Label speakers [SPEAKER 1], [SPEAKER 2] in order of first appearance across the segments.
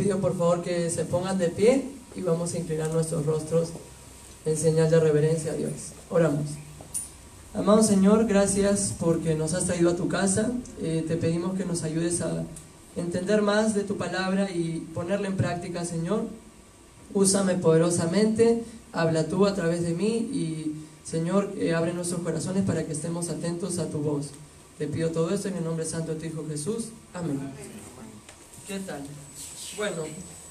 [SPEAKER 1] pido por favor que se pongan de pie y vamos a inclinar nuestros rostros en señal de reverencia a Dios. Oramos. Amado Señor, gracias porque nos has traído a tu casa. Te pedimos que nos ayudes a entender más de tu palabra y ponerla en práctica, Señor. Úsame poderosamente, habla tú a través de mí y, Señor, abre nuestros corazones para que estemos atentos a tu voz. Te pido todo esto en el nombre santo de tu Hijo Jesús. Amén. ¿Qué tal? Bueno,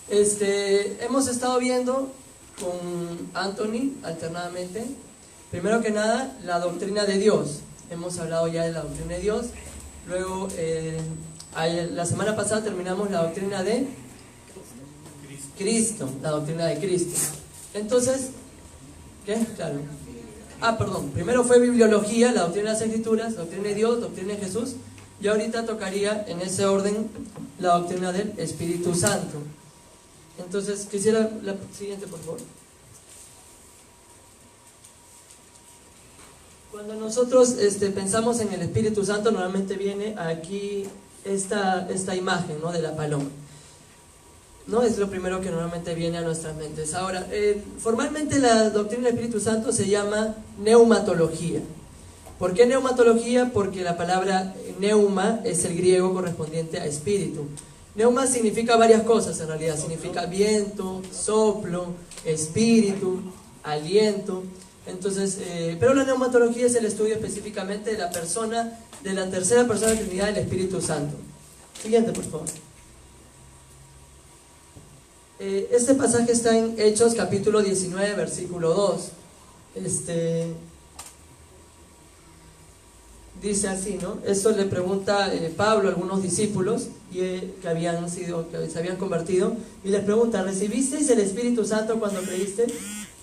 [SPEAKER 1] hemos estado viendo con Anthony alternadamente, primero que nada, la doctrina de Dios. Hemos hablado ya de la doctrina de Dios. Luego, la semana pasada terminamos la doctrina de Cristo, la doctrina de Cristo. Entonces, ¿qué? Claro. Perdón, primero fue bibliología, la doctrina de las Escrituras, doctrina de Dios, doctrina de Jesús, y ahorita tocaría en ese orden la doctrina del Espíritu Santo. Entonces, quisiera la siguiente, por favor. Cuando nosotros pensamos en el Espíritu Santo, normalmente viene aquí esta imagen, ¿no?, de la paloma. ¿No? Es lo primero que normalmente viene a nuestras mentes. Ahora, formalmente la doctrina del Espíritu Santo se llama neumatología. ¿Por qué neumatología? Porque la palabra neuma es el griego correspondiente a espíritu. Neuma significa varias cosas en realidad. Significa viento, soplo, espíritu, aliento. Entonces, pero la neumatología es el estudio específicamente de la persona, de la tercera persona de la Trinidad del Espíritu Santo. Siguiente, por favor. Este pasaje está en Hechos capítulo 19, versículo 2. Dice así, ¿no? Esto le pregunta Pablo a algunos discípulos que se habían convertido, y les pregunta: ¿recibisteis el Espíritu Santo cuando creíste?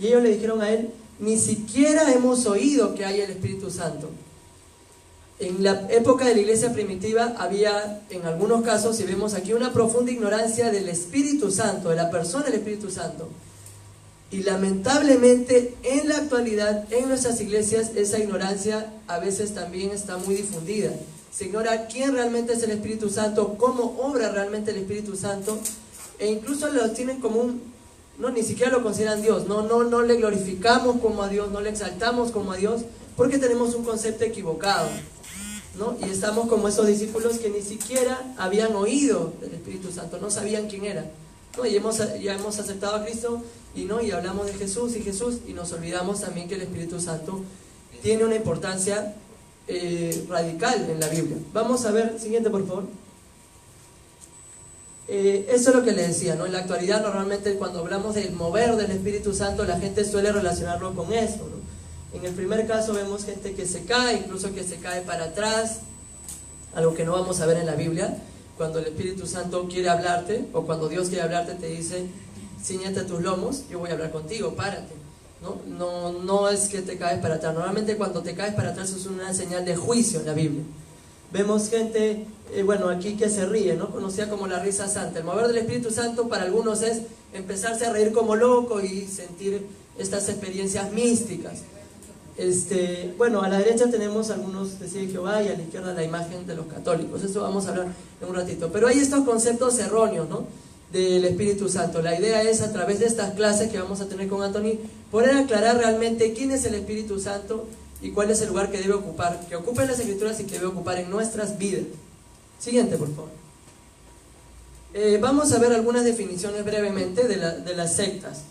[SPEAKER 1] Y ellos le dijeron a él: ni siquiera hemos oído que hay el Espíritu Santo. En la época de la iglesia primitiva había, en algunos casos, si vemos aquí, una profunda ignorancia del Espíritu Santo, de la persona del Espíritu Santo. Y lamentablemente, en la actualidad, en nuestras iglesias, esa ignorancia a veces también está muy difundida. Se ignora quién realmente es el Espíritu Santo, cómo obra realmente el Espíritu Santo, e incluso lo tienen como ni siquiera lo consideran Dios, no le glorificamos como a Dios, no le exaltamos como a Dios, porque tenemos un concepto equivocado, ¿no? Y estamos como esos discípulos que ni siquiera habían oído del Espíritu Santo, no sabían quién era, ¿no? Y ya hemos aceptado a Cristo y hablamos de Jesús y nos olvidamos también que el Espíritu Santo tiene una importancia radical en la Biblia. Vamos a ver, siguiente por favor. Eso es lo que le decía, ¿no? En la actualidad normalmente cuando hablamos del mover del Espíritu Santo, la gente suele relacionarlo con eso, ¿no? En el primer caso vemos gente que se cae, incluso que se cae para atrás, algo que no vamos a ver en la Biblia. Cuando el Espíritu Santo quiere hablarte, o cuando Dios quiere hablarte, te dice: ciñete tus lomos, yo voy a hablar contigo, párate, ¿no? No es que te caes para atrás. Normalmente cuando te caes para atrás es una señal de juicio en la Biblia. Vemos gente, aquí que se ríe, ¿no? Conocida como la risa santa. El mover del Espíritu Santo para algunos es empezarse a reír como loco y sentir estas experiencias místicas. A la derecha tenemos algunos testigos de Jehová y a la izquierda la imagen de los católicos. Eso vamos a hablar en un ratito. Pero hay estos conceptos erróneos, ¿no?, del Espíritu Santo. La idea es, a través de estas clases que vamos a tener con Anthony, poder aclarar realmente quién es el Espíritu Santo y cuál es el lugar que debe ocupar, que ocupa en las Escrituras y que debe ocupar en nuestras vidas. Siguiente, por favor. Vamos a ver algunas definiciones brevemente de las sectas.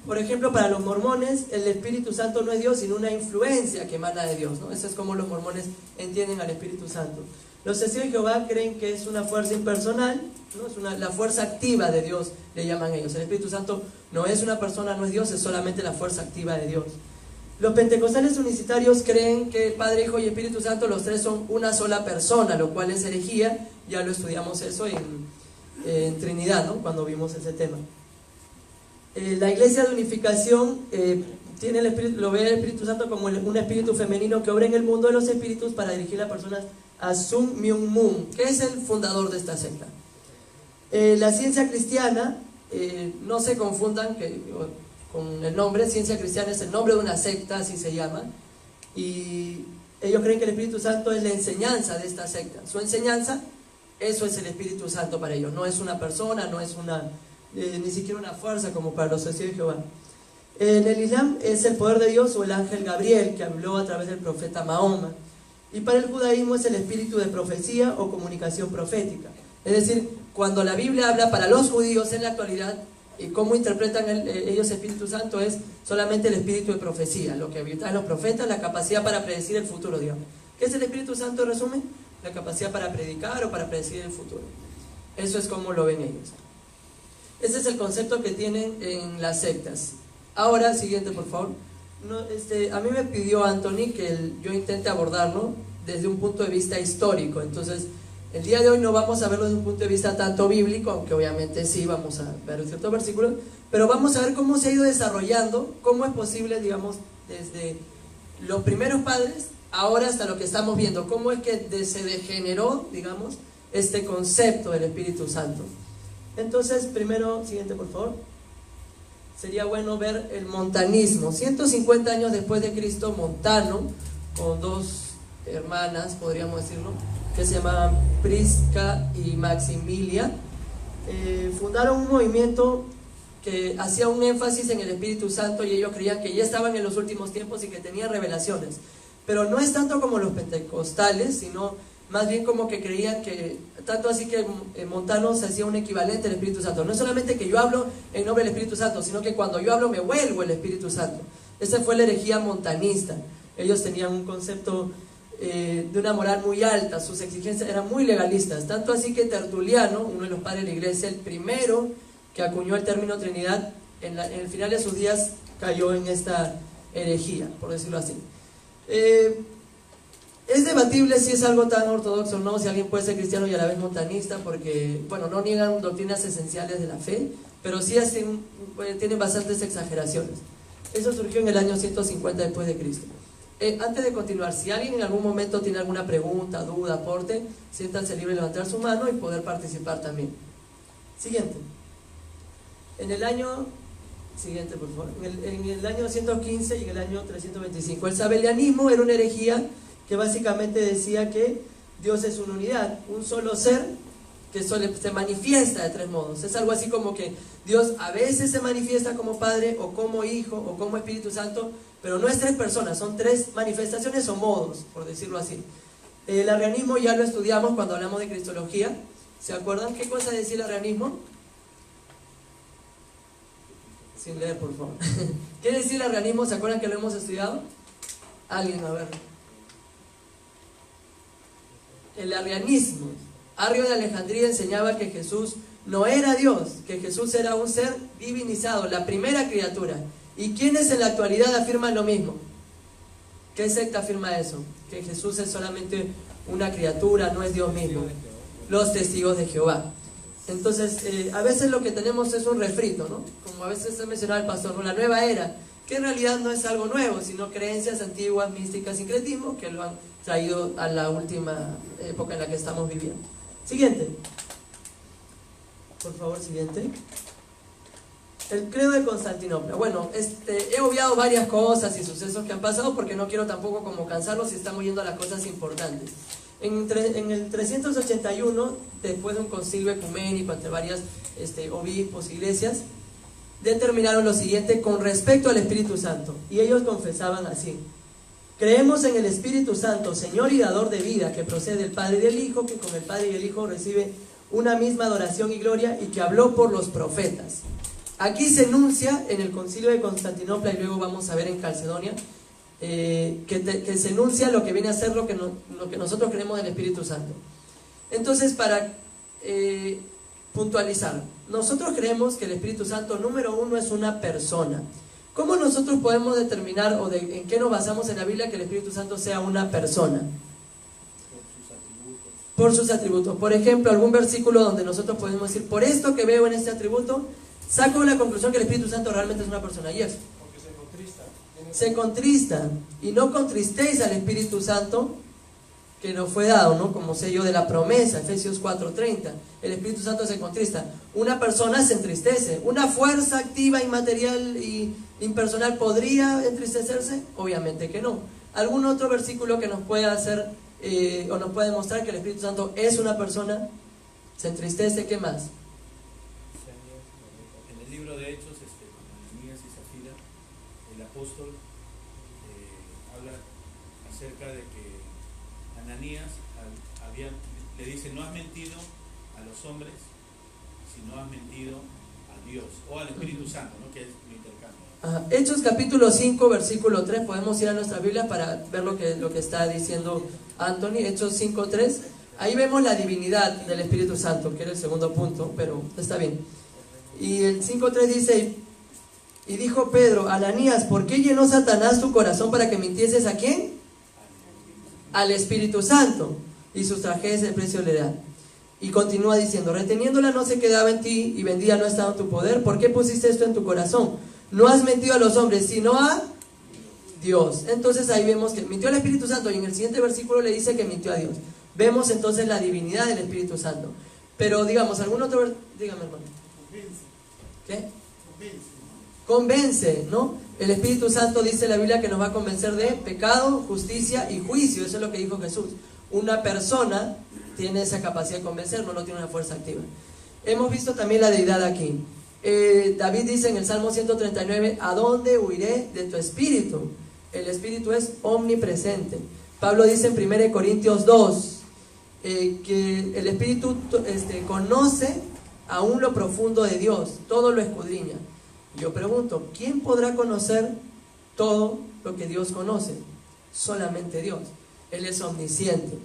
[SPEAKER 1] Por ejemplo, para los mormones, el Espíritu Santo no es Dios, sino una influencia que emana de Dios, ¿no? Eso es como los mormones entienden al Espíritu Santo. Los testigos de Jehová creen que es una fuerza impersonal, ¿no? Es la fuerza activa de Dios, le llaman ellos. El Espíritu Santo no es una persona, no es Dios, es solamente la fuerza activa de Dios. Los pentecostales unicitarios creen que Padre, Hijo y Espíritu Santo, los tres son una sola persona, lo cual es herejía. Ya lo estudiamos eso en Trinidad, ¿no?, cuando vimos ese tema. La Iglesia de Unificación lo ve el Espíritu Santo como un espíritu femenino que obra en el mundo de los espíritus para dirigir a personas a Sun Myung Moon, que es el fundador de esta secta. La ciencia cristiana, no se confundan con el nombre. Ciencia cristiana es el nombre de una secta, así se llama, y ellos creen que el Espíritu Santo es la enseñanza de esta secta. Su enseñanza Eso es el Espíritu Santo para ellos. No es una persona, no es ni siquiera una fuerza como para los testigos de Jehová. En el Islam es el poder de Dios o el ángel Gabriel que habló a través del profeta Mahoma. Y para el judaísmo es el espíritu de profecía o comunicación profética. Es decir, cuando la Biblia habla para los judíos en la actualidad, y cómo interpretan ellos Espíritu Santo, es solamente el espíritu de profecía, lo que habita en los profetas, la capacidad para predecir el futuro, digamos. ¿Qué es el Espíritu Santo en resumen? La capacidad para predicar o para predecir el futuro. Eso es como lo ven ellos. Ese es el concepto que tienen en las sectas. Ahora, siguiente por favor. A mí me pidió Anthony que yo intente abordarlo desde un punto de vista histórico. Entonces, el día de hoy no vamos a verlo desde un punto de vista tanto bíblico, aunque obviamente sí vamos a ver ciertos versículos, pero vamos a ver cómo se ha ido desarrollando, cómo es posible, digamos, desde los primeros padres, ahora hasta lo que estamos viendo, cómo es que se degeneró, digamos, este concepto del Espíritu Santo. Entonces, primero, siguiente por favor. Sería bueno ver el montanismo. 150 años después de Cristo, Montano, con dos hermanas, podríamos decirlo, que se llamaban Prisca y Maximilia, fundaron un movimiento que hacía un énfasis en el Espíritu Santo, y ellos creían que ya estaban en los últimos tiempos y que tenían revelaciones. Pero no es tanto como los pentecostales, sino más bien como que creían que, tanto así que Montano se hacía un equivalente al Espíritu Santo. No es solamente que yo hablo en nombre del Espíritu Santo, sino que cuando yo hablo me vuelvo el Espíritu Santo. Esa fue la herejía montanista. Ellos tenían un concepto de una moral muy alta, sus exigencias eran muy legalistas. Tanto así que Tertuliano, uno de los padres de la iglesia, el primero que acuñó el término Trinidad, en el final de sus días cayó en esta herejía, por decirlo así. Es debatible si es algo tan ortodoxo o no, si alguien puede ser cristiano y a la vez montanista, porque, bueno, no niegan doctrinas esenciales de la fe, pero sí tienen bastantes exageraciones. Eso surgió en el año 150 después de Cristo. Antes de continuar, si alguien en algún momento tiene alguna pregunta, duda, aporte, siéntanse libre de levantar su mano y poder participar también. Siguiente. En el año... Siguiente, por favor. En el año 115 y en el año 325. El sabelianismo era una herejía que básicamente decía que Dios es una unidad, un solo ser que se manifiesta de tres modos. Es algo así como que Dios a veces se manifiesta como Padre o como Hijo o como Espíritu Santo, pero no es tres personas, son tres manifestaciones o modos, por decirlo así. El arrianismo ya lo estudiamos cuando hablamos de cristología. ¿Se acuerdan qué cosa decía el arrianismo? Sin leer, por favor. ¿Qué decía el arrianismo? ¿Se acuerdan que lo hemos estudiado? Alguien, a ver. El arrianismo. Arrio de Alejandría enseñaba que Jesús no era Dios, que Jesús era un ser divinizado, la primera criatura. ¿Y quiénes en la actualidad afirman lo mismo? ¿Qué secta afirma eso? Que Jesús es solamente una criatura, no es Dios mismo. Los testigos de Jehová. Entonces, a veces lo que tenemos es un refrito, ¿no? Como a veces se mencionaba el pastor, ¿no? La nueva era, que en realidad no es algo nuevo, sino creencias antiguas, místicas, sincretismo, que lo han traído a la última época en la que estamos viviendo. Siguiente. Por favor, siguiente. El credo de Constantinopla. Bueno, he obviado varias cosas y sucesos que han pasado porque no quiero tampoco como cansarlos si estamos yendo a las cosas importantes. En el 381, después de un concilio ecuménico entre varias obispos, iglesias, determinaron lo siguiente con respecto al Espíritu Santo. Y ellos confesaban así: creemos en el Espíritu Santo, Señor y dador de vida, que procede del Padre y del Hijo, que con el Padre y el Hijo recibe una misma adoración y gloria, y que habló por los profetas. Aquí se enuncia en el concilio de Constantinopla, y luego vamos a ver en Calcedonia, que se enuncia lo que viene a ser lo que nosotros creemos del Espíritu Santo. Entonces, para puntualizar, nosotros creemos que el Espíritu Santo, número uno, es una persona. ¿Cómo nosotros podemos determinar en qué nos basamos en la Biblia que el Espíritu Santo sea una persona? Por sus atributos. Por ejemplo, algún versículo donde nosotros podemos decir, por esto que veo en este atributo, saco la conclusión que el Espíritu Santo realmente es una persona. Y eso. Porque se contrista. Y no contristéis al Espíritu Santo que nos fue dado, ¿no? Como sello de la promesa, Efesios 4:30. El Espíritu Santo se contrista. Una persona se entristece. ¿Una fuerza activa, inmaterial y impersonal podría entristecerse? Obviamente que no. ¿Algún otro versículo que nos pueda hacer o nos pueda demostrar que el Espíritu Santo es una persona? se entristece, ¿qué más?
[SPEAKER 2] En el libro de Hechos, con Ananías y Zafira, el apóstol habla acerca de que Ananías le dice: no has mentido a los hombres, sino has mentido a Dios, o al Espíritu Santo, ¿no? Que es lo intercambio.
[SPEAKER 1] Hechos capítulo 5, versículo 3, podemos ir a nuestra Biblia para ver lo que está diciendo Anthony. Hechos 5, 3, ahí vemos la divinidad del Espíritu Santo, que era el segundo punto, pero está bien. Y el 5.3 dice: y dijo Pedro, Ananías, ¿por qué llenó Satanás tu corazón para que mintieses a quién? Al Espíritu Santo, y sustrajese el precio de la heredad. Y continúa diciendo: reteniéndola no se quedaba en ti, y vendida no estaba en tu poder. ¿Por qué pusiste esto en tu corazón? No has mentido a los hombres, sino a Dios. Entonces ahí vemos que mintió al Espíritu Santo, y en el siguiente versículo le dice que mintió a Dios. Vemos entonces la divinidad del Espíritu Santo. Pero digamos, algún otro... Dígame, hermano. ¿Qué? Convence, ¿no? El Espíritu Santo, dice la Biblia, que nos va a convencer de pecado, justicia y juicio. Eso es lo que dijo Jesús. Una persona tiene esa capacidad de convencer, no lo tiene una fuerza activa. Hemos visto también la deidad aquí. David dice en el Salmo 139: ¿a dónde huiré de tu espíritu? El espíritu es omnipresente. Pablo dice en 1 Corintios 2 que el espíritu conoce aún lo profundo de Dios, todo lo escudriña. Yo pregunto, ¿quién podrá conocer todo lo que Dios conoce? Solamente Dios. Él es omnisciente.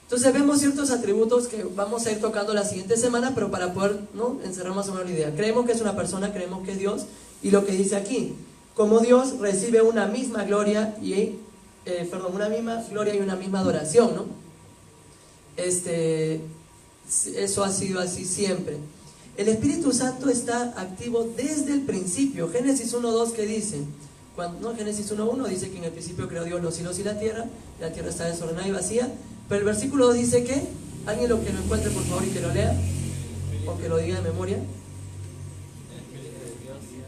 [SPEAKER 1] Entonces vemos ciertos atributos que vamos a ir tocando la siguiente semana, pero para poder, ¿no?, encerrar más o menos la idea. Creemos que es una persona, creemos que es Dios, y lo que dice aquí: como Dios recibe una misma gloria y una misma gloria y una misma adoración, ¿no? Eso ha sido así siempre. El Espíritu Santo está activo desde el principio. Génesis 1.2, ¿qué dice? Génesis 1.1 dice que en el principio creó Dios los cielos y la tierra está desordenada y vacía. Pero el versículo 2 dice que, alguien lo encuentre por favor y que lo lea, o que lo diga de memoria.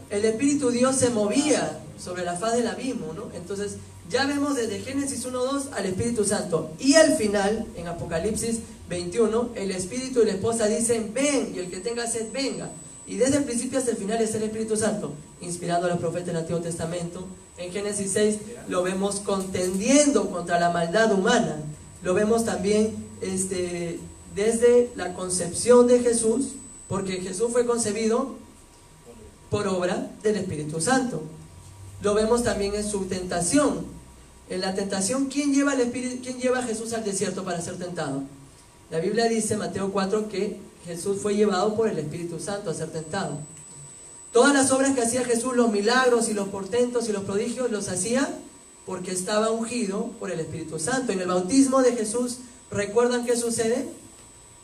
[SPEAKER 1] El Espíritu Dios se movía sobre la faz del abismo, ¿no? Entonces ya vemos desde Génesis 1.2 al Espíritu Santo. Y al final, en Apocalipsis 21, el Espíritu y la esposa dicen: ven, y el que tenga sed, venga. Y desde el principio hasta el final es el Espíritu Santo, inspirando a los profetas del Antiguo Testamento. En Génesis 6 lo vemos contendiendo contra la maldad humana. Lo vemos también desde la concepción de Jesús, porque Jesús fue concebido por obra del Espíritu Santo. Lo vemos también en su tentación. En la tentación, ¿quién lleva a Jesús al desierto para ser tentado? La Biblia dice, Mateo 4, que Jesús fue llevado por el Espíritu Santo a ser tentado. Todas las obras que hacía Jesús, los milagros y los portentos y los prodigios, los hacía porque estaba ungido por el Espíritu Santo. En el bautismo de Jesús, ¿recuerdan qué sucede?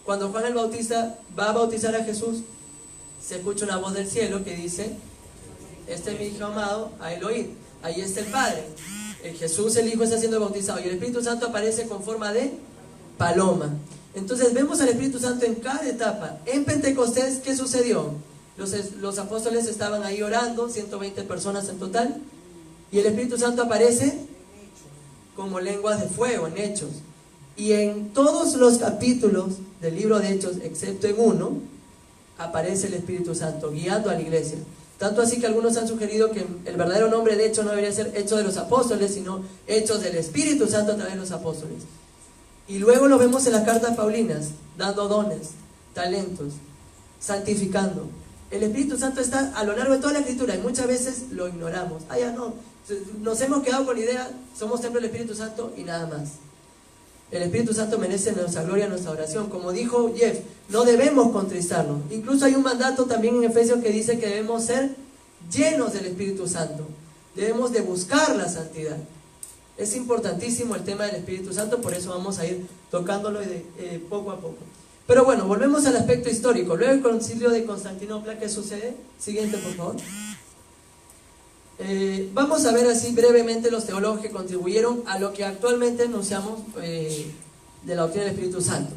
[SPEAKER 1] Cuando Juan el Bautista va a bautizar a Jesús, se escucha una voz del cielo que dice: este es mi Hijo amado, a él oíd. Ahí está el Padre. Jesús, el Hijo, está siendo bautizado, y el Espíritu Santo aparece con forma de paloma. Entonces vemos al Espíritu Santo en cada etapa. En Pentecostés, ¿qué sucedió? Los apóstoles estaban ahí orando, 120 personas en total, y el Espíritu Santo aparece como lenguas de fuego en Hechos. Y en todos los capítulos del libro de Hechos, excepto en uno, aparece el Espíritu Santo guiando a la iglesia. Tanto así que algunos han sugerido que el verdadero nombre de Hechos no debería ser Hechos de los Apóstoles, sino Hechos del Espíritu Santo a través de los apóstoles. Y luego lo vemos en las cartas paulinas, dando dones, talentos, santificando. El Espíritu Santo está a lo largo de toda la Escritura y muchas veces lo ignoramos. Ya no, nos hemos quedado con la idea, somos templo del Espíritu Santo y nada más. El Espíritu Santo merece nuestra gloria, nuestra oración. Como dijo Jeff, no debemos contristarnos. Incluso hay un mandato también en Efesios que dice que debemos ser llenos del Espíritu Santo. Debemos de buscar la santidad. Es importantísimo el tema del Espíritu Santo, por eso vamos a ir tocándolo poco a poco. Pero bueno, volvemos al aspecto histórico. Luego el concilio de Constantinopla, ¿qué sucede? Siguiente, por favor. Vamos a ver así brevemente los teólogos que contribuyeron a lo que actualmente anunciamos de la doctrina del Espíritu Santo.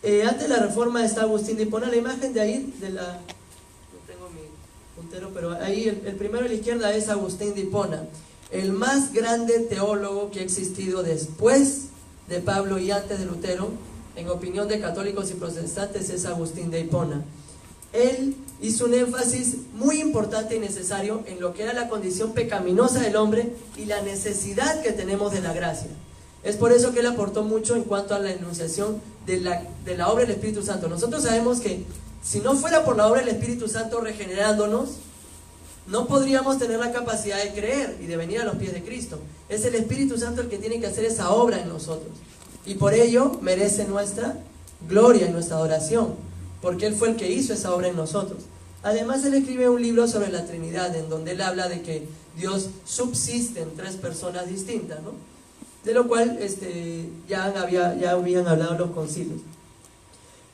[SPEAKER 1] Antes de la reforma está Agustín de Hipona. La imagen de ahí, no tengo mi puntero, pero ahí el primero a la izquierda es Agustín de Hipona, el más grande teólogo que ha existido después de Pablo y antes de Lutero, en opinión de católicos y protestantes, es Agustín de Hipona. Él hizo un énfasis muy importante y necesario en lo que era la condición pecaminosa del hombre y la necesidad que tenemos de la gracia. Es por eso que él aportó mucho en cuanto a la enunciación de la obra del Espíritu Santo. Nosotros sabemos que si no fuera por la obra del Espíritu Santo regenerándonos, no podríamos tener la capacidad de creer y de venir a los pies de Cristo. Es el Espíritu Santo el que tiene que hacer esa obra en nosotros. Y por ello merece nuestra gloria y nuestra adoración, porque Él fue el que hizo esa obra en nosotros. Además, Él escribe un libro sobre la Trinidad, en donde Él habla de que Dios subsiste en tres personas distintas, ¿no? De lo cual ya habían hablado los concilios.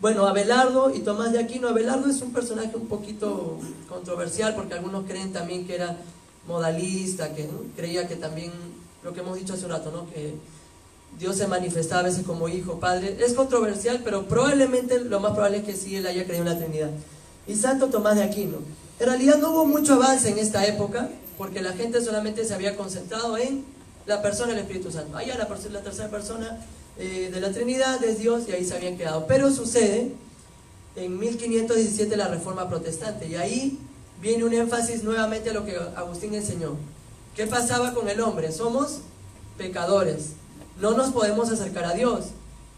[SPEAKER 1] Bueno, Abelardo y Tomás de Aquino. Abelardo es un personaje un poquito controversial, porque algunos creen también que era modalista, que creía que también, lo que hemos dicho hace un rato, ¿no? Que Dios se manifestaba a veces como hijo, padre. Es controversial, pero probablemente lo más probable es que sí él haya creído en la Trinidad. Y Santo Tomás de Aquino. En realidad no hubo mucho avance en esta época, porque la gente solamente se había concentrado en la persona del Espíritu Santo. Allá la tercera persona de la Trinidad es Dios, y ahí se habían quedado. Pero sucede en 1517 la Reforma Protestante, y ahí viene un énfasis nuevamente a lo que Agustín enseñó. ¿Qué pasaba con el hombre? Somos pecadores, no nos podemos acercar a Dios,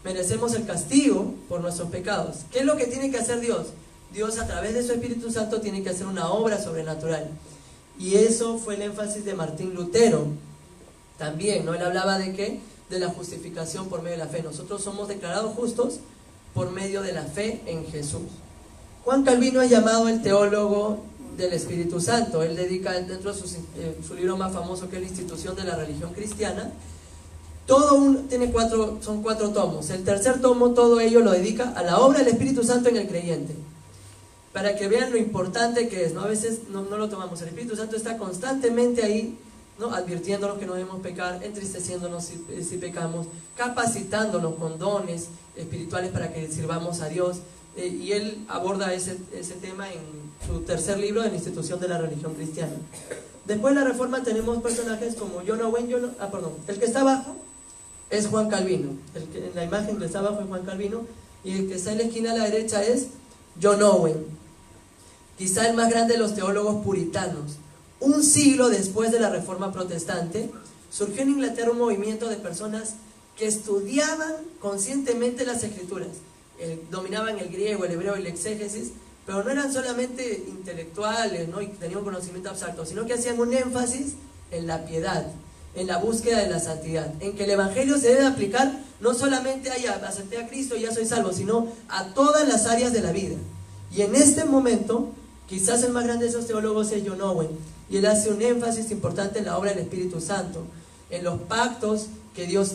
[SPEAKER 1] merecemos el castigo por nuestros pecados. ¿Qué es lo que tiene que hacer Dios? Dios, a través de su Espíritu Santo, tiene que hacer una obra sobrenatural. Y eso fue el énfasis de Martín Lutero también, ¿no? Él hablaba de ¿qué? De la justificación por medio de la fe. Nosotros somos declarados justos por medio de la fe en Jesús. Juan Calvino es llamado el teólogo del Espíritu Santo. Él dedica dentro de su libro más famoso, que es La Institución de la Religión Cristiana, son 4 tomos. El tercer tomo, todo ello lo dedica a la obra del Espíritu Santo en el creyente, para que vean lo importante que es, ¿no? A veces no lo tomamos. El Espíritu Santo está constantemente ahí, ¿no? Advirtiéndonos que no debemos pecar, entristeciéndonos si pecamos, capacitándonos con dones espirituales para que sirvamos a Dios. Y él aborda ese tema en su tercer libro, de La Institución de la Religión Cristiana. Después de la Reforma tenemos personajes como John Owen. El que está abajo es Juan Calvino. En la imagen que está abajo es Juan Calvino, y el que está en la esquina a la derecha es John Owen, quizá el más grande de los teólogos puritanos. Un siglo después de la Reforma Protestante, surgió en Inglaterra un movimiento de personas que estudiaban conscientemente las Escrituras. Dominaban el griego, el hebreo y la exégesis, pero no eran solamente intelectuales, ¿no? Y tenían un conocimiento abstracto, sino que hacían un énfasis en la piedad, en la búsqueda de la santidad, en que el Evangelio se debe aplicar no solamente a ya acepté a Cristo y ya soy salvo, sino a todas las áreas de la vida. Y en este momento, quizás el más grande de esos teólogos es John Owen, y él hace un énfasis importante en la obra del Espíritu Santo, en los pactos que Dios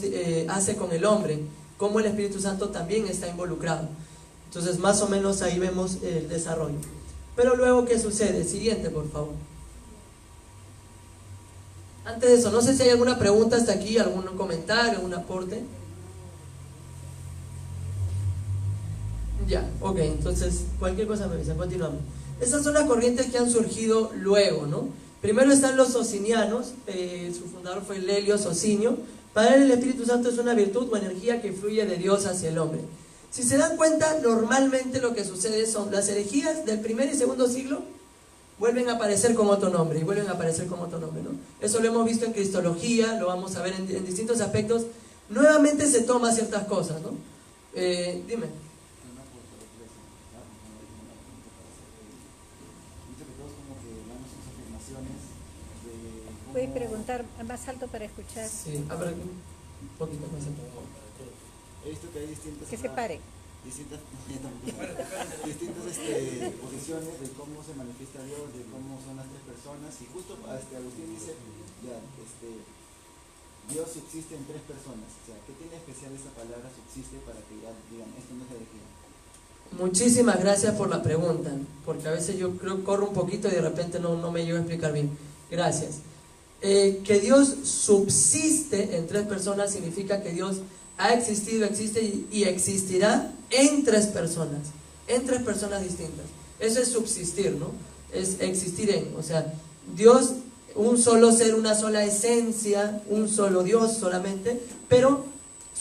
[SPEAKER 1] hace con el hombre, cómo el Espíritu Santo también está involucrado. Entonces, más o menos ahí vemos el desarrollo. Pero luego, ¿qué sucede? Siguiente, por favor. Antes de eso, no sé si hay alguna pregunta hasta aquí, algún comentario, algún aporte. Ya, ok, entonces cualquier cosa me avisa, continuamos. Esas son las corrientes que han surgido luego, ¿no? Primero están los socinianos. Su fundador fue Lelio Socinio. Para él el Espíritu Santo es una virtud o energía que fluye de Dios hacia el hombre. Si se dan cuenta, normalmente lo que sucede son las herejías del primer y segundo siglo vuelven a aparecer con otro nombre, y vuelven a aparecer con otro nombre, ¿no? Eso lo hemos visto en Cristología, lo vamos a ver en distintos aspectos. Nuevamente se toma ciertas cosas, ¿no? Dime.
[SPEAKER 3] Voy a preguntar más alto para escuchar.
[SPEAKER 1] Sí, a ver, un poquito más alto.
[SPEAKER 4] He visto que hay distintas...
[SPEAKER 3] Que se pare.
[SPEAKER 4] Distintas posiciones de cómo se manifiesta Dios, de cómo son las tres personas, y justo Agustín dice, Dios subsiste en tres personas. O sea, ¿qué tiene especial esa palabra subsiste para que ya digan, esto no es herejía?
[SPEAKER 1] Muchísimas gracias por la pregunta, porque a veces yo creo que corro un poquito y de repente no me llego a explicar bien. Gracias. Que Dios subsiste en tres personas significa que Dios ha existido, existe y existirá en tres personas distintas. Eso es subsistir, ¿no? Es existir en, o sea, Dios, un solo ser, una sola esencia, un solo Dios solamente, pero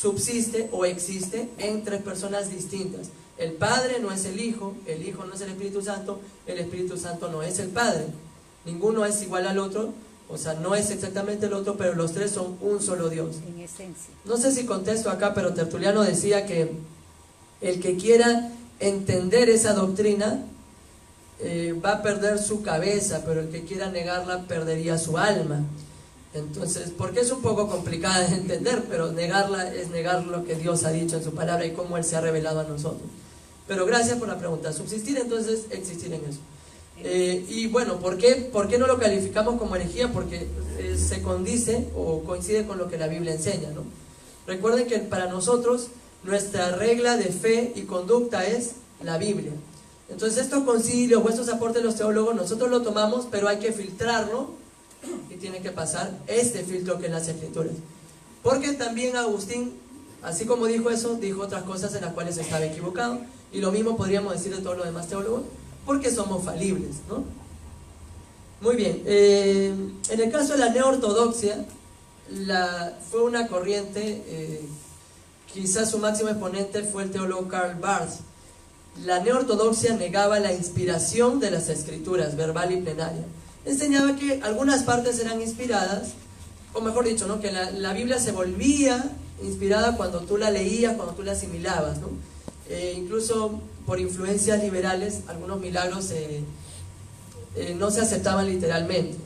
[SPEAKER 1] subsiste o existe en tres personas distintas. El Padre no es el Hijo no es el Espíritu Santo no es el Padre. Ninguno es igual al otro, o sea, no es exactamente el otro, pero los tres son un solo Dios.
[SPEAKER 3] En esencia.
[SPEAKER 1] No sé si contesto acá, pero Tertuliano decía que el que quiera entender esa doctrina va a perder su cabeza, pero el que quiera negarla perdería su alma. Entonces, porque es un poco complicada de entender, pero negarla es negar lo que Dios ha dicho en su palabra y cómo Él se ha revelado a nosotros. Pero gracias por la pregunta. Subsistir, entonces, existir en eso. Y bueno, ¿por qué no lo calificamos como herejía? Porque se condice o coincide con lo que la Biblia enseña, ¿no? Recuerden que para nosotros nuestra regla de fe y conducta es la Biblia. Entonces estos concilios o estos aportes de los teólogos nosotros lo tomamos, pero hay que filtrarlo y tiene que pasar este filtro que es las Escrituras. Porque también Agustín, así como dijo eso, dijo otras cosas en las cuales estaba equivocado, y lo mismo podríamos decir de todos los demás teólogos, porque somos falibles, ¿no? Muy bien, en el caso de la neortodoxia, fue una corriente, quizás su máximo exponente fue el teólogo Karl Barth. La neortodoxia negaba la inspiración de las Escrituras, verbal y plenaria. Enseñaba que algunas partes eran inspiradas, o mejor dicho, ¿no? Que la Biblia se volvía inspirada cuando tú la leías, cuando tú la asimilabas, ¿no? Incluso por influencias liberales, algunos milagros no se aceptaban literalmente.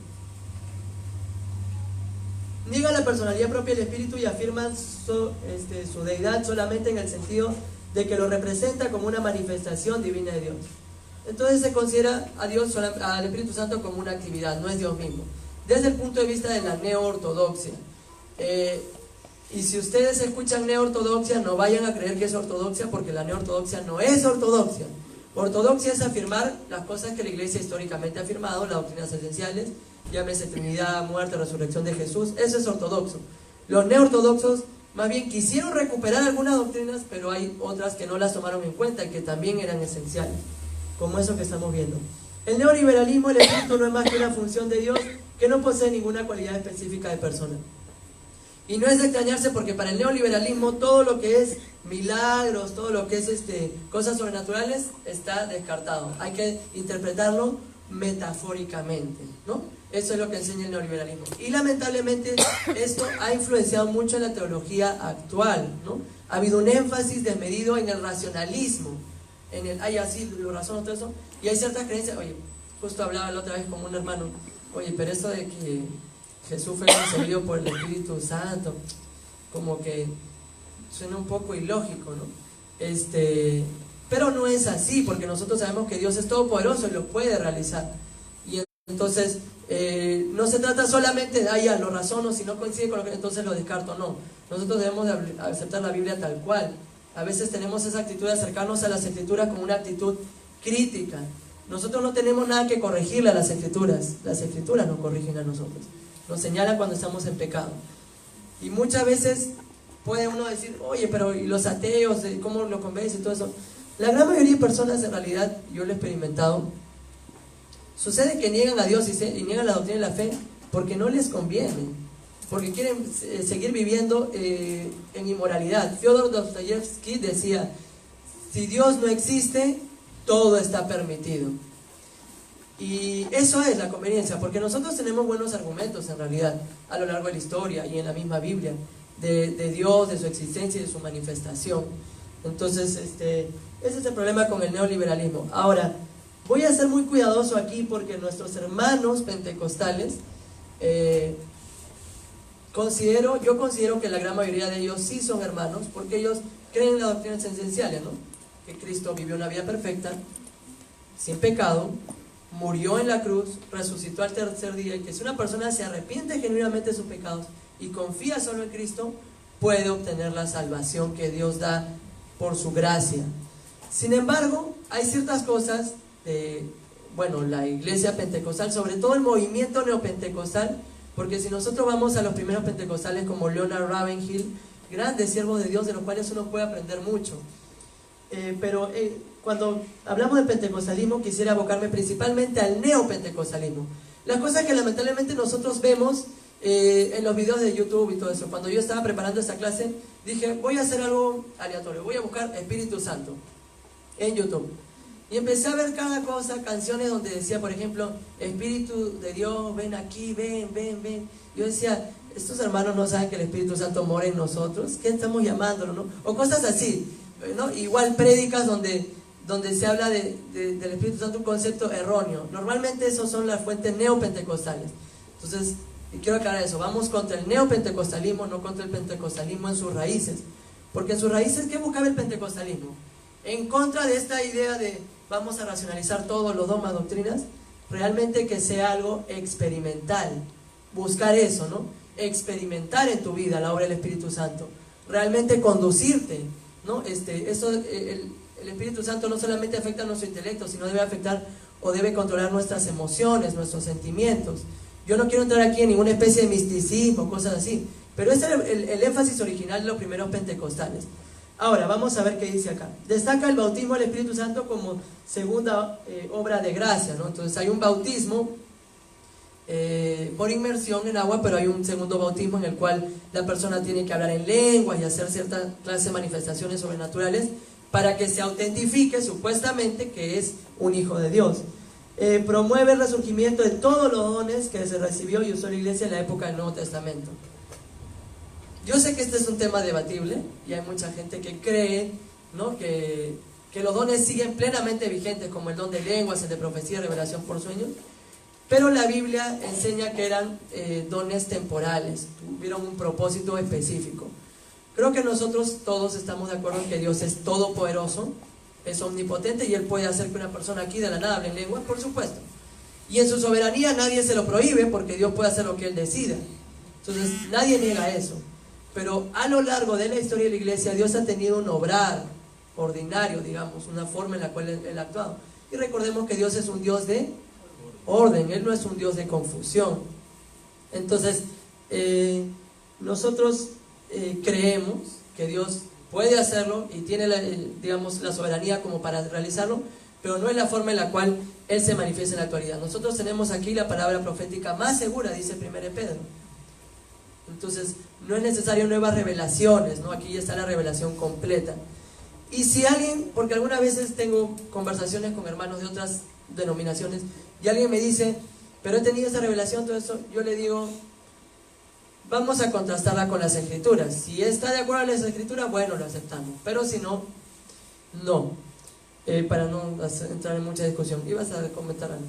[SPEAKER 1] Niegan la personalidad propia del Espíritu y afirman su deidad solamente en el sentido de que lo representa como una manifestación divina de Dios. Entonces se considera a Dios, al Espíritu Santo, como una actividad, no es Dios mismo. Desde el punto de vista de la neortodoxia. Y si ustedes escuchan neortodoxia, no vayan a creer que es ortodoxia, porque la neortodoxia no es ortodoxia. Ortodoxia es afirmar las cosas que la Iglesia históricamente ha afirmado, las doctrinas esenciales, llámese Trinidad, muerte, resurrección de Jesús. Eso es ortodoxo. Los neortodoxos más bien quisieron recuperar algunas doctrinas, pero hay otras que no las tomaron en cuenta, que también eran esenciales, como eso que estamos viendo. El neoliberalismo, el espíritu no es más que una función de Dios que no posee ninguna cualidad específica de persona. Y no es de extrañarse, porque para el neoliberalismo todo lo que es milagros, todo lo que es cosas sobrenaturales está descartado. Hay que interpretarlo metafóricamente, ¿no? Eso es lo que enseña el neoliberalismo. Y lamentablemente esto ha influenciado mucho en la teología actual, ¿no? Ha habido un énfasis desmedido en el racionalismo, en el, ay, así lo razono, todo eso. Y hay ciertas creencias, oye, justo hablaba la otra vez con un hermano, oye, pero eso de que Jesús fue concebido por el Espíritu Santo, como que suena un poco ilógico, ¿no? Pero no es así, porque nosotros sabemos que Dios es todopoderoso y lo puede realizar. Y entonces no se trata solamente de, ya lo razono, si no coincide con lo que entonces lo descarto, no. Nosotros debemos de aceptar la Biblia tal cual. A veces tenemos esa actitud de acercarnos a las Escrituras con una actitud crítica. Nosotros no tenemos nada que corregirle a las Escrituras nos corrigen a nosotros, nos señalan cuando estamos en pecado. Y muchas veces puede uno decir, oye, pero ¿y los ateos? ¿Cómo lo convence y todo eso? La gran mayoría de personas, en realidad, yo lo he experimentado, sucede que niegan a Dios y niegan la doctrina de la fe porque no les conviene, porque quieren seguir viviendo en inmoralidad. Fyodor Dostoyevsky decía, si Dios no existe, todo está permitido. Y eso es la conveniencia, porque nosotros tenemos buenos argumentos en realidad a lo largo de la historia y en la misma Biblia de Dios, de su existencia y de su manifestación. Entonces ese es el problema con el neoliberalismo. Ahora, voy a ser muy cuidadoso aquí, porque nuestros hermanos pentecostales, yo considero que la gran mayoría de ellos sí son hermanos, porque ellos creen en las doctrinas esenciales, ¿no? Que Cristo vivió una vida perfecta, sin pecado, murió en la cruz, resucitó al tercer día, y que si una persona se arrepiente genuinamente de sus pecados y confía solo en Cristo, puede obtener la salvación que Dios da por su gracia. Sin embargo, hay ciertas cosas la iglesia pentecostal, sobre todo el movimiento neopentecostal, porque si nosotros vamos a los primeros pentecostales como Leonard Ravenhill, grandes siervos de Dios de los cuales uno puede aprender mucho, pero cuando hablamos de pentecostalismo quisiera abocarme principalmente al neopentecostalismo. Las cosas que lamentablemente nosotros vemos en los videos de YouTube y todo eso. Cuando yo estaba preparando esta clase, dije, voy a hacer algo aleatorio, voy a buscar Espíritu Santo en YouTube. Y empecé a ver cada cosa, canciones donde decía, por ejemplo, Espíritu de Dios, ven aquí, ven, ven, ven. Yo decía, estos hermanos no saben que el Espíritu Santo mora en nosotros, ¿qué estamos llamándolo, no? O cosas así, ¿no? Igual prédicas donde se habla del Espíritu Santo, un concepto erróneo. Normalmente esos son las fuentes neopentecostales. Entonces, y quiero aclarar eso, vamos contra el neopentecostalismo, no contra el pentecostalismo en sus raíces. Porque en sus raíces, ¿qué buscaba el pentecostalismo? En contra de esta idea de vamos a racionalizar todos los dogmas, doctrinas, realmente que sea algo experimental. Buscar eso, ¿no? Experimentar en tu vida la obra del Espíritu Santo. Realmente conducirte, ¿no? El Espíritu Santo no solamente afecta a nuestro intelecto, sino debe afectar o debe controlar nuestras emociones, nuestros sentimientos. Yo no quiero entrar aquí en ninguna especie de misticismo, cosas así, pero ese era el énfasis original de los primeros pentecostales. Ahora, vamos a ver qué dice acá. Destaca el bautismo del Espíritu Santo como segunda obra de gracia, ¿no? Entonces hay un bautismo por inmersión en agua, pero hay un segundo bautismo en el cual la persona tiene que hablar en lenguas y hacer cierta clase de manifestaciones sobrenaturales para que se autentifique supuestamente que es un hijo de Dios. Promueve el resurgimiento de todos los dones que se recibió y usó la iglesia en la época del Nuevo Testamento. Yo sé que este es un tema debatible y hay mucha gente que cree, ¿no?, que los dones siguen plenamente vigentes, como el don de lenguas, el de profecía, revelación por sueños, pero la Biblia enseña que eran dones temporales, tuvieron un propósito específico. Creo que nosotros todos estamos de acuerdo en que Dios es todopoderoso, es omnipotente y Él puede hacer que una persona aquí de la nada hable en lenguas, por supuesto. Y en su soberanía nadie se lo prohíbe porque Dios puede hacer lo que Él decida. Entonces nadie niega eso. Pero a lo largo de la historia de la iglesia, Dios ha tenido un obrar ordinario, digamos, una forma en la cual Él ha actuado. Y recordemos que Dios es un Dios de orden, Él no es un Dios de confusión. Entonces, nosotros creemos que Dios puede hacerlo y tiene digamos, la soberanía como para realizarlo, pero no es la forma en la cual Él se manifiesta en la actualidad. Nosotros tenemos aquí la palabra profética más segura, dice 1 Pedro. Entonces, no es necesario nuevas revelaciones, ¿no? Aquí ya está la revelación completa. Y si alguien, porque algunas veces tengo conversaciones con hermanos de otras denominaciones, y alguien me dice, pero he tenido esa revelación, todo eso, yo le digo, vamos a contrastarla con las Escrituras. Si está de acuerdo con las Escrituras, bueno, lo aceptamos. Pero si no, no. Para no entrar en mucha discusión. ¿Ibas a comentar algo?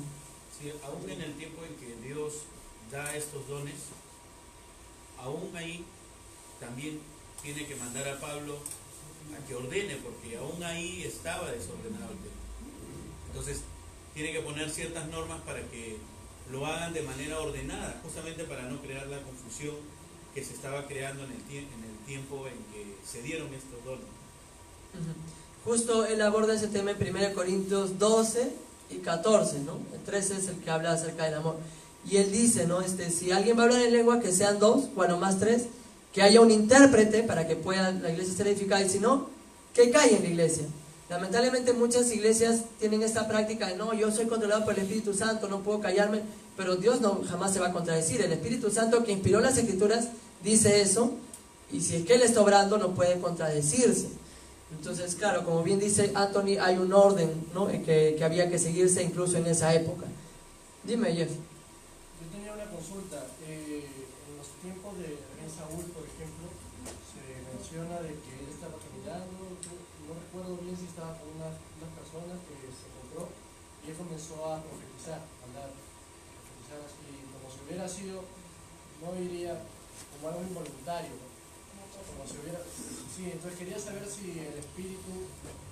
[SPEAKER 2] Sí, aún en el tiempo en que Dios da estos dones, aún ahí también tiene que mandar a Pablo a que ordene, porque aún ahí estaba desordenado el tema. Entonces, tiene que poner ciertas normas para que lo hagan de manera ordenada, justamente para no crear la confusión que se estaba creando en el tiempo en que se dieron estos dones.
[SPEAKER 1] Justo él aborda ese tema en 1 Corintios 12 y 14, ¿no? El 13 es el que habla acerca del amor. Y él dice, ¿no? Si alguien va a hablar en lengua, que sean dos, bueno, más tres, que haya un intérprete para que pueda la iglesia ser edificada, y si no, que calle en la iglesia. Lamentablemente muchas iglesias tienen esta práctica de, no, yo soy controlado por el Espíritu Santo, no puedo callarme, pero Dios no jamás se va a contradecir. El Espíritu Santo que inspiró las Escrituras dice eso, y si es que Él está obrando, no puede contradecirse. Entonces, claro, como bien dice Anthony, hay un orden, ¿no?, que había que seguirse incluso en esa época. Dime, Jeff.
[SPEAKER 5] Yo tenía una consulta. En los tiempos de rey Saúl, por ejemplo, se menciona de que él estaba caminando, no recuerdo bien si estaba con unas personas que se encontró, y él comenzó a profetizar, a hablar, a profetizar así, como si hubiera sido, no diría como algo involuntario, ¿no? Como si hubiera, sí, entonces quería saber si el Espíritu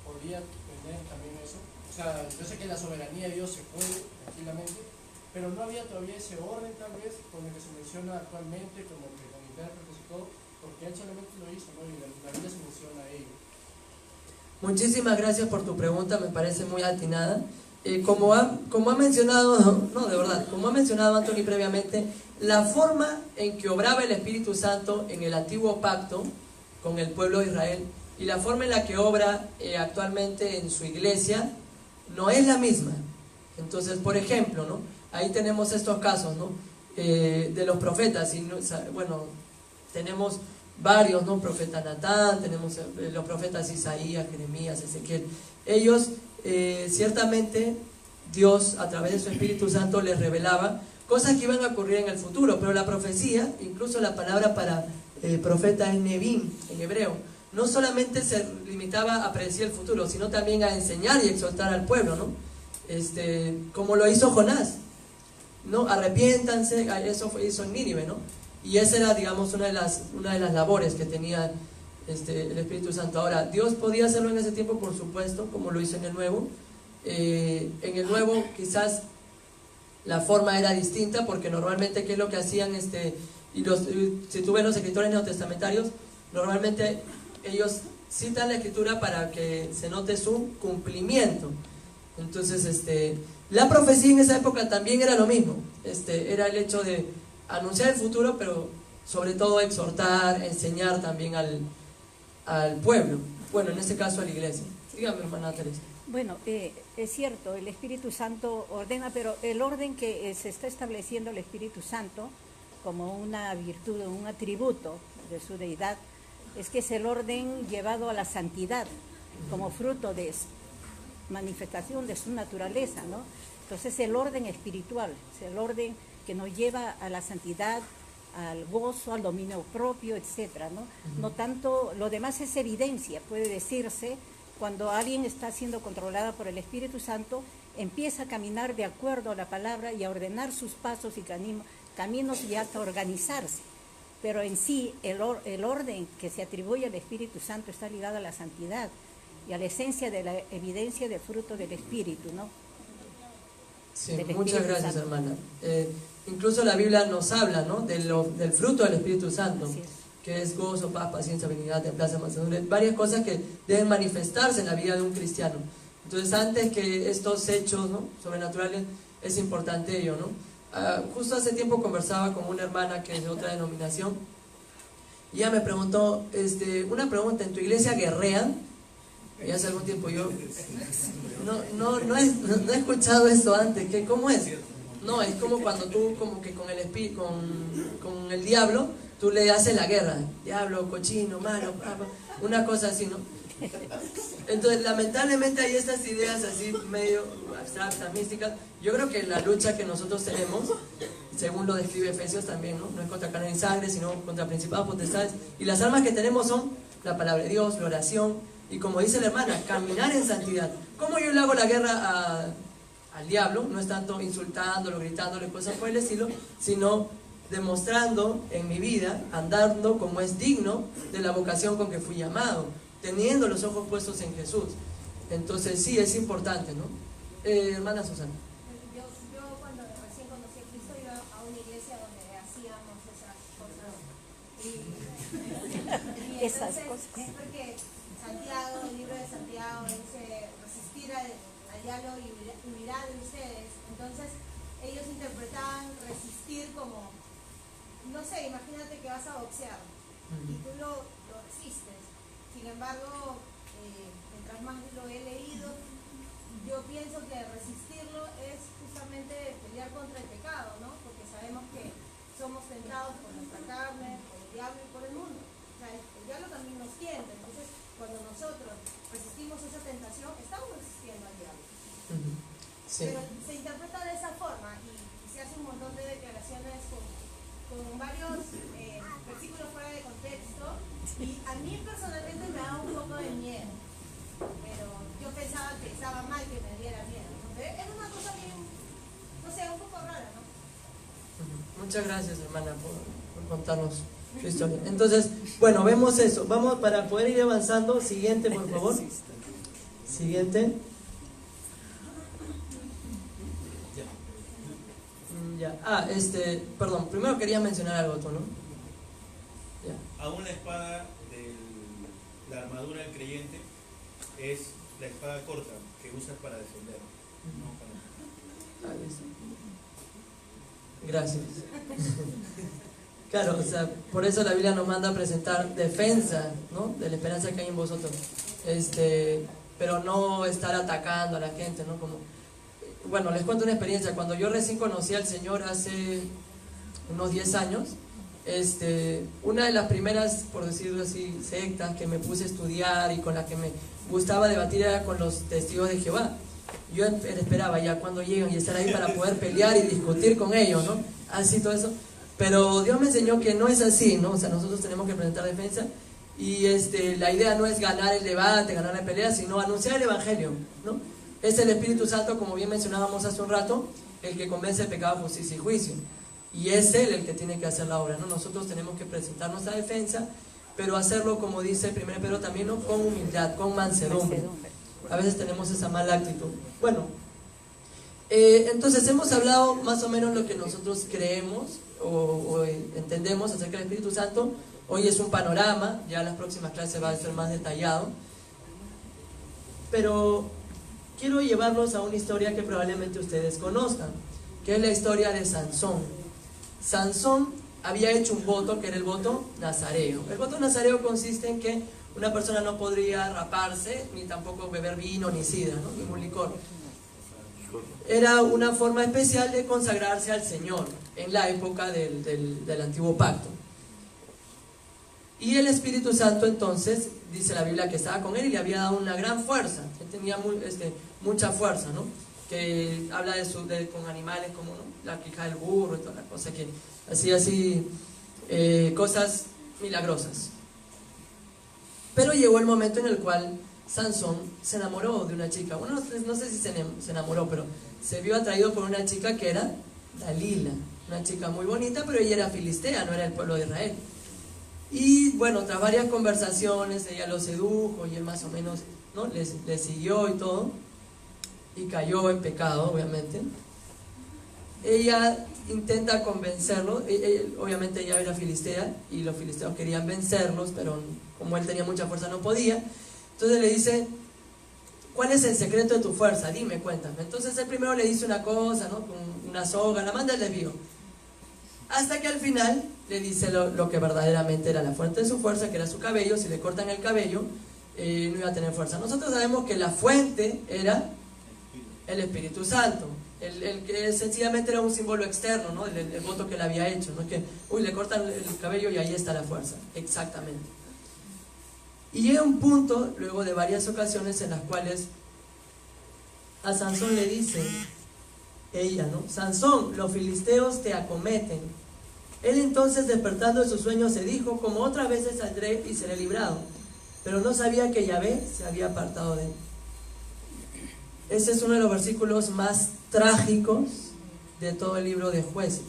[SPEAKER 5] podía tener también eso. O sea, yo sé que la soberanía de Dios se puede tranquilamente, pero no había todavía ese orden tal vez con el que se menciona actualmente, como que con intérpretes y todo, porque él solamente lo hizo, ¿no? Y la Biblia se menciona a ello.
[SPEAKER 1] Muchísimas gracias por tu pregunta, me parece muy atinada. Como ha mencionado, no, de verdad, como ha mencionado Anthony previamente, la forma en que obraba el Espíritu Santo en el antiguo pacto con el pueblo de Israel y la forma en la que obra actualmente en su iglesia no es la misma. Entonces, por ejemplo, ¿no?, ahí tenemos estos casos, ¿no?, de los profetas, y bueno, tenemos varios, ¿no? Profeta Natán, tenemos los profetas Isaías, Jeremías, Ezequiel. Ellos, ciertamente, Dios a través de su Espíritu Santo les revelaba cosas que iban a ocurrir en el futuro, pero la profecía, incluso la palabra para profeta es Nebim en hebreo, no solamente se limitaba a predecir el futuro, sino también a enseñar y exhortar al pueblo, ¿no? Como lo hizo Jonás, ¿no? Arrepiéntanse, eso hizo en Nínive, ¿no? Y esa era, digamos, una de las labores que tenía el Espíritu Santo. Ahora, Dios podía hacerlo en ese tiempo, por supuesto, como lo hizo en el Nuevo. En el Nuevo quizás la forma era distinta, porque normalmente, ¿qué es lo que hacían? Si tú ves los escritores neotestamentarios, normalmente ellos citan la escritura para que se note su cumplimiento. Entonces, la profecía en esa época también era lo mismo. Era el hecho de anunciar el futuro, pero sobre todo exhortar, enseñar también al pueblo. Bueno, en este caso a la iglesia. Dígame, hermana Teresa.
[SPEAKER 3] Bueno, es cierto, el Espíritu Santo ordena, pero el orden que se está estableciendo el Espíritu Santo como una virtud, un atributo de su deidad, es que es el orden llevado a la santidad, como fruto de manifestación de su naturaleza, ¿no? Entonces el orden espiritual, es el orden que nos lleva a la santidad, al gozo, al dominio propio, etcétera, ¿no? No tanto, lo demás es evidencia, puede decirse, cuando alguien está siendo controlada por el Espíritu Santo, empieza a caminar de acuerdo a la palabra y a ordenar sus pasos y caminos y hasta organizarse. Pero en sí, el orden que se atribuye al Espíritu Santo está ligado a la santidad y a la esencia de la evidencia del fruto del Espíritu, ¿no?
[SPEAKER 1] Sí, muchas gracias, hermana. Incluso la Biblia nos habla, ¿no? Del fruto del Espíritu Santo, que es gozo, paz, paciencia, benignidad, templanza, mansedumbre, varias cosas que deben manifestarse en la vida de un cristiano. Entonces, antes que estos hechos, ¿no?, sobrenaturales, es importante ello, ¿no? Justo hace tiempo conversaba con una hermana que es de otra denominación, y ella me preguntó, una pregunta: ¿en tu iglesia guerrean? Y hace algún tiempo yo no he escuchado esto antes. ¿Cómo es? No, es como cuando tú como que con el diablo tú le haces la guerra, diablo, cochino, malo, una cosa así, ¿no? Entonces, lamentablemente hay estas ideas así medio abstractas, místicas. Yo creo que la lucha que nosotros tenemos, según lo describe Efesios también, no es contra carne y sangre, sino contra principados, potestades, y las armas que tenemos son la palabra de Dios, la oración, y como dice la hermana, caminar en santidad. ¿Cómo yo le hago la guerra al diablo? No es tanto insultándolo, gritándole, cosas por el estilo, sino demostrando en mi vida, andando como es digno de la vocación con que fui llamado, teniendo los ojos puestos en Jesús. Entonces sí, es importante, ¿no? Hermana Susana.
[SPEAKER 6] Yo cuando recién conocí a Cristo iba a una iglesia donde hacíamos esas cosas. Y entonces es porque Santiago, el libro de Santiago, dice resistir al diablo y huirá de ustedes. Entonces ellos interpretaban resistir como, no sé, imagínate que vas a boxear y tú lo resistes. Sin embargo, mientras más lo he leído, yo pienso que resistirlo es justamente pelear contra el pecado, ¿no? Porque sabemos que somos tentados por nuestra carne, por el diablo y por el mundo. O sea, el diablo también nos tienta. Entonces, cuando nosotros resistimos esa tentación, estamos resistiendo al diablo.
[SPEAKER 1] Sí.
[SPEAKER 6] Pero se interpreta de esa forma y se hace un montón de declaraciones con varios versículos fuera de contexto, y a mí personalmente me da un poco de miedo, pero yo pensaba que estaba mal que me diera miedo. Entonces, es una cosa bien, no sé, un poco rara, ¿no?
[SPEAKER 1] Muchas gracias, hermana, por contarnos su historia. Entonces, bueno, vemos eso. Vamos, para poder ir avanzando. Siguiente, por favor. Siguiente. Ya. Perdón, primero quería mencionar algo, ¿no? Ya.
[SPEAKER 2] Aún la espada de la armadura del creyente es la espada corta que usas para defender, no para...
[SPEAKER 1] Ahí está. Gracias. Claro, o sea, por eso la Biblia nos manda a presentar defensa, ¿no?, de la esperanza que hay en vosotros. Pero no estar atacando a la gente, ¿no? Como, bueno, les cuento una experiencia. Cuando yo recién conocí al Señor hace unos 10 años, una de las primeras, por decirlo así, sectas que me puse a estudiar y con las que me gustaba debatir era con los testigos de Jehová. Yo esperaba ya cuando llegan y estar ahí para poder pelear y discutir con ellos, ¿no? Así todo eso. Pero Dios me enseñó que no es así, ¿no? O sea, nosotros tenemos que presentar defensa y la idea no es ganar el debate, ganar la pelea, sino anunciar el Evangelio, ¿no? Es el Espíritu Santo, como bien mencionábamos hace un rato, el que convence el pecado, justicia y juicio. Y es Él el que tiene que hacer la obra, ¿no? Nosotros tenemos que presentar nuestra defensa, pero hacerlo, como dice 1 Pedro también, ¿no? Con humildad, con mansedumbre. A veces tenemos esa mala actitud. Bueno, entonces hemos hablado más o menos lo que nosotros creemos o entendemos acerca del Espíritu Santo. Hoy es un panorama, ya en las próximas clases va a ser más detallado. Pero quiero llevarlos a una historia que probablemente ustedes conozcan, que es la historia de Sansón. Sansón había hecho un voto, que era el voto nazareo. El voto nazareo consiste en que una persona no podría raparse, ni tampoco beber vino, ni sidra, ¿no? Ningún licor. Era una forma especial de consagrarse al Señor en la época del antiguo pacto. Y el Espíritu Santo entonces, dice la Biblia, que estaba con él y le había dado una gran fuerza. Él tenía mucha fuerza, ¿no? Que habla con animales como, ¿no? La quija del burro y toda la cosa, que así, cosas milagrosas. Pero llegó el momento en el cual Sansón se enamoró de una chica. Bueno, no sé si se enamoró, pero se vio atraído por una chica que era Dalila, una chica muy bonita, pero ella era filistea, no era del pueblo de Israel. Y bueno, tras varias conversaciones, ella lo sedujo y él más o menos, ¿no? le siguió y todo, y cayó en pecado, obviamente. Ella intenta convencerlo, obviamente ella era filistea y los filisteos querían vencerlos, pero como él tenía mucha fuerza no podía. Entonces le dice, ¿cuál es el secreto de tu fuerza? Dime, cuéntame. Entonces él primero le dice una cosa, ¿no? Con una soga, la manda al desvío. Hasta que al final le dice lo que verdaderamente era la fuente de su fuerza, que era su cabello. Si le cortan el cabello, no iba a tener fuerza. Nosotros sabemos que la fuente era el Espíritu Santo. El que sencillamente era un símbolo externo, ¿no? El voto que él había hecho, ¿no? Que, le cortan el cabello y ahí está la fuerza. Exactamente. Y llega un punto, luego de varias ocasiones en las cuales a Sansón le dice ella, ¿no? Sansón, los filisteos te acometen. Él entonces, despertando de su sueño, se dijo, como otras veces saldré y seré librado. Pero no sabía que Yahvé se había apartado de él. Ese es uno de los versículos más trágicos de todo el libro de Jueces.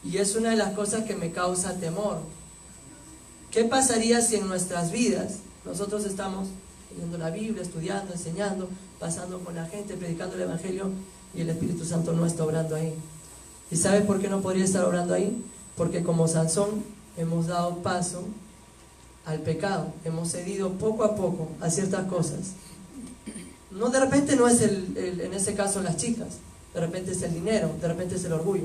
[SPEAKER 1] Y es una de las cosas que me causa temor. ¿Qué pasaría si en nuestras vidas nosotros estamos leyendo la Biblia, estudiando, enseñando, pasando con la gente, predicando el Evangelio y el Espíritu Santo no está obrando ahí? ¿Y sabes por qué no podría estar obrando ahí? Porque como Sansón hemos dado paso al pecado, hemos cedido poco a poco a ciertas cosas. No, de repente no es en ese caso las chicas, de repente es el dinero, de repente es el orgullo.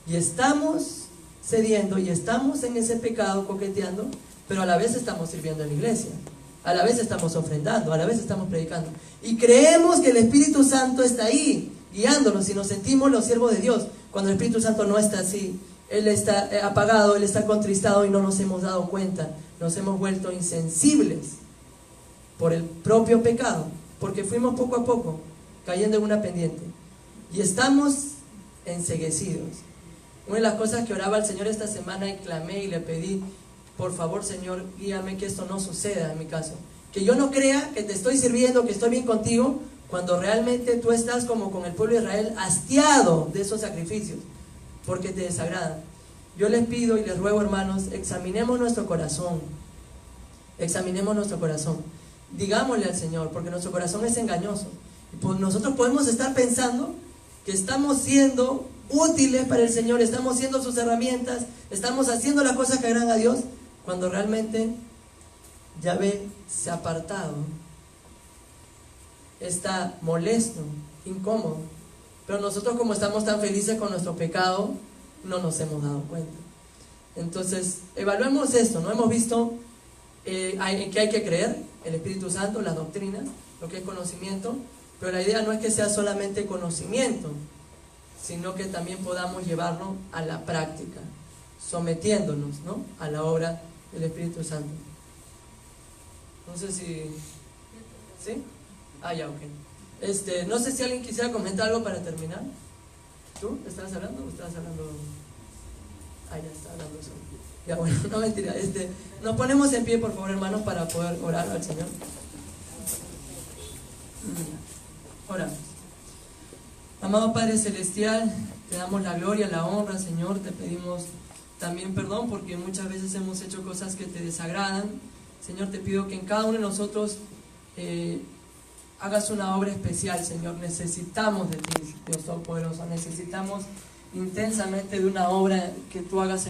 [SPEAKER 1] Y estamos cediendo y estamos en ese pecado coqueteando, pero a la vez estamos sirviendo en la iglesia, a la vez estamos ofrendando, a la vez estamos predicando. Y creemos que el Espíritu Santo está ahí, guiándonos, y nos sentimos los siervos de Dios, cuando el Espíritu Santo no está así. Él está apagado, Él está contristado y no nos hemos dado cuenta. Nos hemos vuelto insensibles por el propio pecado, porque fuimos poco a poco cayendo en una pendiente y estamos enceguecidos. Una de las cosas que oraba al Señor esta semana y clamé y le pedí, por favor Señor, guíame que esto no suceda en mi caso, que yo no crea que te estoy sirviendo, que estoy bien contigo, cuando realmente tú estás como con el pueblo de Israel, hastiado de esos sacrificios porque te desagradan. Yo les pido y les ruego, hermanos, examinemos nuestro corazón, digámosle al Señor, porque nuestro corazón es engañoso. Y pues nosotros podemos estar pensando que estamos siendo útiles para el Señor, estamos siendo sus herramientas, estamos haciendo las cosas que agradan a Dios, cuando realmente Yahvé se ha apartado, está molesto, incómodo. Pero nosotros, como estamos tan felices con nuestro pecado, no nos hemos dado cuenta. Entonces, evaluemos esto, ¿no? Hemos visto en qué hay que creer, el Espíritu Santo, las doctrinas, lo que es conocimiento, pero la idea no es que sea solamente conocimiento, sino que también podamos llevarlo a la práctica. sometiéndonos, ¿no?, a la obra del Espíritu Santo. No sé si... ¿Sí? Ah, ya, ok. No sé si alguien quisiera comentar algo para terminar. ¿Tú estabas hablando o estabas hablando? Ah, ya está hablando solo. Ya, bueno, no mentira. Nos ponemos en pie, por favor, hermanos, para poder orar al Señor. Oramos. Amado Padre Celestial, te damos la gloria, la honra, Señor. Te pedimos también perdón porque muchas veces hemos hecho cosas que te desagradan. Señor, te pido que en cada uno de nosotros hagas una obra especial, Señor. Necesitamos de ti, Dios Todopoderoso. Necesitamos intensamente de una obra que tú hagas.